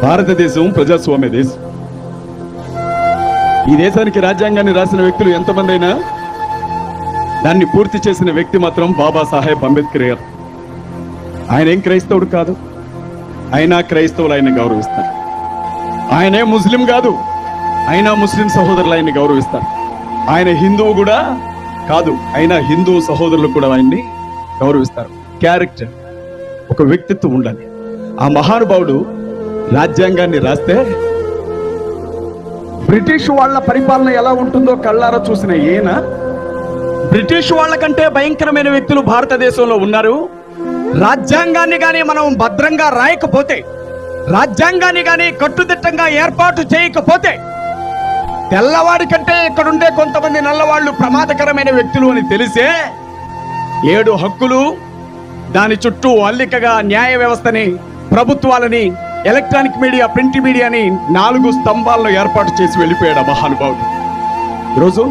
భారతదేశం ప్రజాస్వామ్య దేశం. ఈ దేశానికి రాజ్యాంగాన్ని రాసిన వ్యక్తులు ఎంతమంది అయినా దాన్ని పూర్తి చేసిన వ్యక్తి మాత్రం బాబాసాహెబ్ అంబేద్కర్ గారు. ఆయన ఏం క్రైస్తవుడు కాదు, అయినా క్రైస్తవులు ఆయన గౌరవిస్తారు. ఆయనే ముస్లిం కాదు, అయినా ముస్లిం సహోదరులు ఆయన్ని గౌరవిస్తారు. ఆయన హిందువు కూడా కాదు, అయినా హిందూ సహోదరులు కూడా ఆయన్ని గౌరవిస్తారు. క్యారెక్టర్, ఒక వ్యక్తిత్వం ఉండాలి. ఆ మహానుభావుడు రాజ్యాంగాన్ని రాస్తే బ్రిటిష్ వాళ్ళ పరిపాలన ఎలా ఉంటుందో కళ్ళారా చూసిన ఈయన బ్రిటిష్ వాళ్ళ కంటే భయంకరమైన వ్యక్తులు భారతదేశంలో ఉన్నారు. రాజ్యాంగాన్ని కానీ మనం భద్రంగా రాయకపోతే, రాజ్యాంగాన్ని కానీ కట్టుదిట్టంగా ఏర్పాటు చేయకపోతే, తెల్లవాడి కంటే ఇక్కడుండే కొంతమంది నల్లవాళ్లు ప్రమాదకరమైన వ్యక్తులు అని తెలిసే 7 హక్కులు, దాని చుట్టూ అల్లికగా న్యాయ వ్యవస్థని, ప్రభుత్వాలని, ఎలక్ట్రానిక్ మీడియా, ప్రింట్ మీడియాని 4 స్తంభాలను ఏర్పాటు చేసి వెళ్ళిపోయాడు ఆ మహానుభావుడు. ఈరోజు